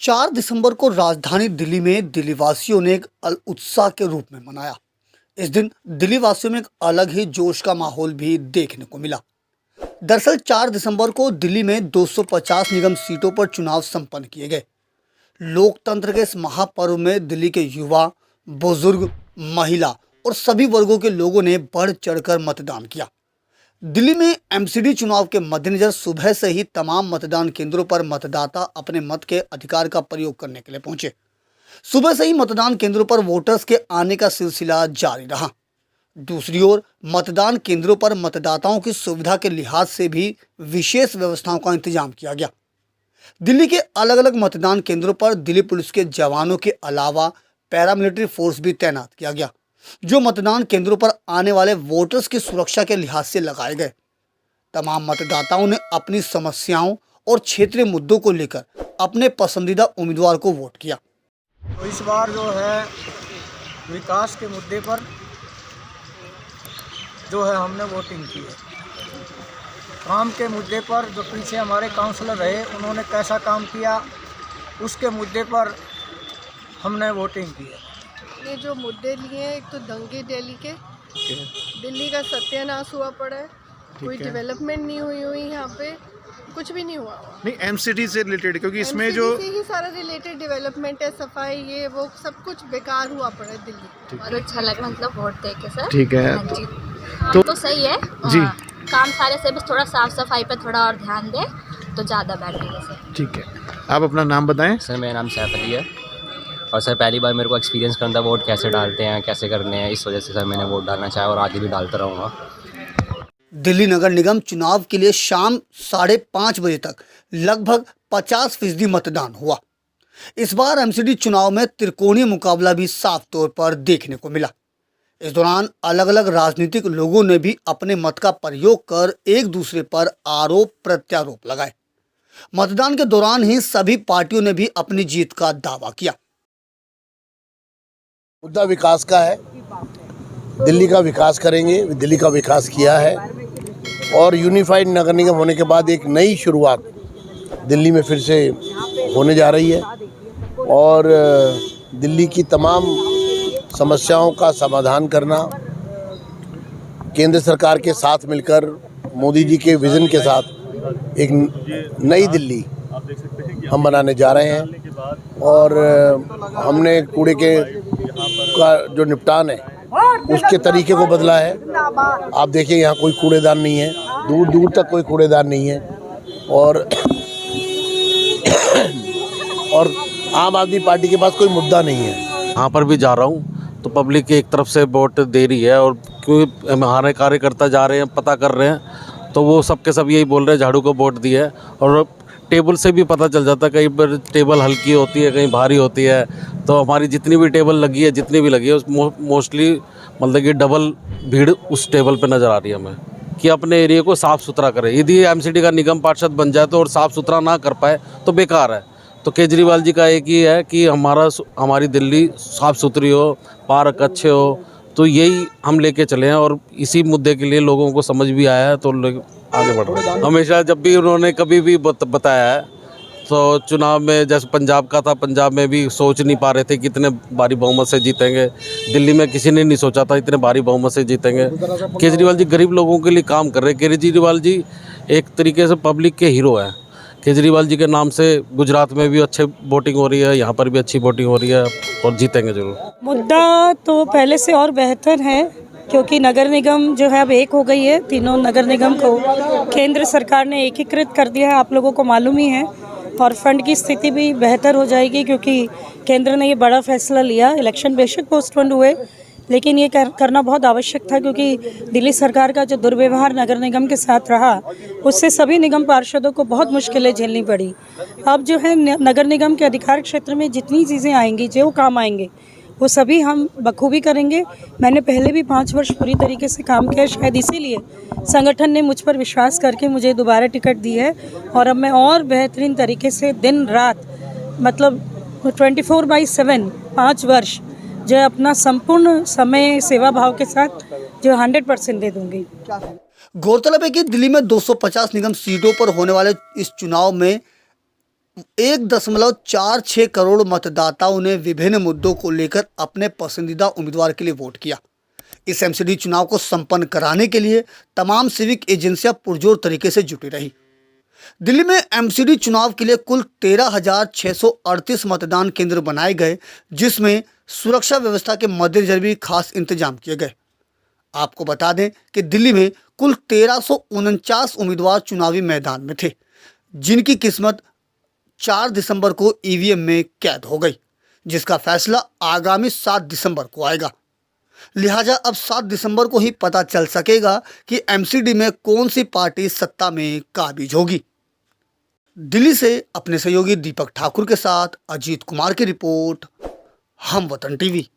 4 दिसंबर को राजधानी दिल्ली में दिल्ली वासियों ने एक उत्साह के रूप में मनाया। इस दिन दिल्ली वासियों में एक अलग ही जोश का माहौल भी देखने को मिला। दरअसल 4 दिसंबर को दिल्ली में 250 निगम सीटों पर चुनाव संपन्न किए गए। लोकतंत्र के इस महापर्व में दिल्ली के युवा, बुजुर्ग, महिला और सभी वर्गों के लोगों ने बढ़ चढ़कर मतदान किया। दिल्ली में एमसीडी चुनाव के मद्देनजर सुबह से ही तमाम मतदान केंद्रों पर मतदाता अपने मत के अधिकार का प्रयोग करने के लिए पहुंचे। सुबह से ही मतदान केंद्रों पर वोटर्स के आने का सिलसिला जारी रहा। दूसरी ओर मतदान केंद्रों पर मतदाताओं की सुविधा के लिहाज से भी विशेष व्यवस्थाओं का इंतजाम किया गया। दिल्ली के अलग अलग मतदान केंद्रों पर दिल्ली पुलिस के जवानों के अलावा पैरामिलिट्री फोर्स भी तैनात किया गया, जो मतदान केंद्रों पर आने वाले वोटर्स की सुरक्षा के लिहाज से लगाए गए। तमाम मतदाताओं ने अपनी समस्याओं और क्षेत्रीय मुद्दों को लेकर अपने पसंदीदा उम्मीदवार को वोट किया। तो इस बार जो है विकास के मुद्दे पर जो है हमने वोटिंग की है। काम के मुद्दे पर जो पीछे हमारे काउंसलर रहे उन्होंने कैसा काम किया उसके मुद्दे पर हमने वोटिंग की है। ये जो मुद्दे लिए हैं, एक तो दंगे दिल्ली के, दिल्ली का सत्यानाश हुआ पड़ा है, कोई डेवलपमेंट नहीं हुई यहाँ पे, कुछ भी नहीं हुआ। नहीं, एमसीडी से रिलेटेड, क्योंकि इसमें जो से ही सारा रिलेटेड डेवलपमेंट है, सफाई, ये वो सब कुछ बेकार हुआ पड़ा है दिल्ली। बहुत अच्छा लगा, मतलब वोट दे के सर। ठीक है। हाँ जी, तो सही है जी। काम सारे से बस थोड़ा साफ सफाई पे थोड़ा और ध्यान दे तो ज़्यादा बेटर है सर। ठीक है, आप अपना नाम बताएं। सर मेरा नाम सैफ अली है और सर पहली बार मेरे को एक्सपीरियंस करना था वोट कैसे डालते हैं, कैसे करने हैं, इस वजह से सर मैंने वोट डालना चाहा और आगे भी डालता रहूँगा। दिल्ली नगर निगम चुनाव के लिए शाम 5:30 बजे तक लगभग 50% मतदान हुआ। इस बार एमसीडी चुनाव में त्रिकोणीय मुकाबला भी साफ तौर पर देखने को मिला। इस दौरान अलग अलग राजनीतिक लोगों ने भी अपने मत का प्रयोग कर एक दूसरे पर आरोप प्रत्यारोप लगाए। मतदान के दौरान ही सभी पार्टियों ने भी अपनी जीत का दावा किया। मुद्दा विकास का है, दिल्ली का विकास करेंगे, दिल्ली का विकास किया है और यूनिफाइड नगर निगम होने के बाद एक नई शुरुआत दिल्ली में फिर से होने जा रही है और दिल्ली की तमाम समस्याओं का समाधान करना, केंद्र सरकार के साथ मिलकर मोदी जी के विज़न के साथ एक नई दिल्ली हम बनाने जा रहे हैं और हमने कूड़े के का जो निपटान है उसके तरीके को बदला है। आप देखिए यहाँ कोई कूड़ेदान नहीं है, दूर दूर तक कोई कूड़ेदान नहीं है और आम आदमी पार्टी के पास कोई मुद्दा नहीं है। यहाँ पर भी जा रहा हूँ तो पब्लिक एक तरफ से वोट दे रही है और क्योंकि हमारे कार्यकर्ता जा रहे हैं, पता कर रहे हैं, तो वो सबके सब यही बोल रहे हैं झाड़ू को वोट दिया है। और टेबल से भी पता चल जाता है, कहीं पर टेबल हल्की होती है, कहीं भारी होती है, तो हमारी जितनी भी टेबल लगी है, जितनी भी लगी है, उस मोस्टली मतलब कि डबल भीड़ उस टेबल पे नज़र आ रही है हमें कि अपने एरिया को साफ़ सुथरा करे। यदि एमसीडी का निगम पार्षद बन जाए तो और साफ़ सुथरा ना कर पाए तो बेकार है। तो केजरीवाल जी का एक ही है कि हमारी दिल्ली साफ़ सुथरी हो, पार्क अच्छे हो, तो यही हम लेके चले हैं और इसी मुद्दे के लिए लोगों को समझ भी आया है तो लोग आगे बढ़ रहे हैं। हमेशा जब भी उन्होंने कभी भी बताया है तो चुनाव में, जैसे पंजाब का था, पंजाब में भी सोच नहीं पा रहे थे कि इतने भारी बहुमत से जीतेंगे। दिल्ली में किसी ने नहीं सोचा था इतने भारी बहुमत से जीतेंगे। केजरीवाल जी गरीब लोगों के लिए काम कर रहे हैं। केजरीवाल जी एक तरीके से पब्लिक के हीरो हैं। केजरीवाल जी के नाम से गुजरात में भी अच्छे वोटिंग हो रही है, यहाँ पर भी अच्छी वोटिंग हो रही है और जीतेंगे जरूर। मुद्दा तो पहले से और बेहतर है क्योंकि नगर निगम जो है अब एक हो गई है। तीनों नगर निगम को केंद्र सरकार ने एकीकृत कर दिया है, आप लोगों को मालूम ही है। और फंड की स्थिति भी बेहतर हो जाएगी क्योंकि केंद्र ने ये बड़ा फैसला लिया। इलेक्शन बेशक पोस्टपोन्ड हुए लेकिन ये करना बहुत आवश्यक था क्योंकि दिल्ली सरकार का जो दुर्व्यवहार नगर निगम के साथ रहा उससे सभी निगम पार्षदों को बहुत मुश्किलें झेलनी पड़ी। अब जो है नगर निगम के अधिकार क्षेत्र में जितनी चीज़ें आएंगी, जो काम आएंगे, वो सभी हम बखूबी करेंगे। मैंने पहले भी 5 वर्ष पूरी तरीके से काम किया, शायद इसीलिए संगठन ने मुझ पर विश्वास करके मुझे दोबारा टिकट दी है और अब मैं और बेहतरीन तरीके से दिन रात मतलब 24/7 5 वर्ष जो अपना संपूर्ण समय सेवा भाव के साथ जो 100% दे दूंगी। गौरतलब है कि दिल्ली में 250 निगम सीटों पर होने वाले इस चुनाव में 1.46 करोड़ मतदाताओं ने विभिन्न मुद्दों को लेकर अपने पसंदीदा उम्मीदवार के लिए वोट किया। इस एमसीडी चुनाव को संपन्न कराने के लिए तमाम सिविक एजेंसियां पुरजोर तरीके से जुटी रही। दिल्ली में एमसीडी चुनाव के लिए कुल 13,638 मतदान केंद्र बनाए गए, जिसमें सुरक्षा व्यवस्था के मद्देनजर भी खास इंतजाम किए गए। आपको बता दें कि दिल्ली में कुल 1349 उम्मीदवार चुनावी मैदान में थे, जिनकी किस्मत 4 दिसंबर को ईवीएम में कैद हो गई, जिसका फैसला आगामी 7 दिसंबर को आएगा। लिहाजा अब 7 दिसंबर को ही पता चल सकेगा कि एमसीडी में कौन सी पार्टी सत्ता में काबिज होगी। दिल्ली से अपने सहयोगी दीपक ठाकुर के साथ अजीत कुमार की रिपोर्ट, हम वतन टीवी।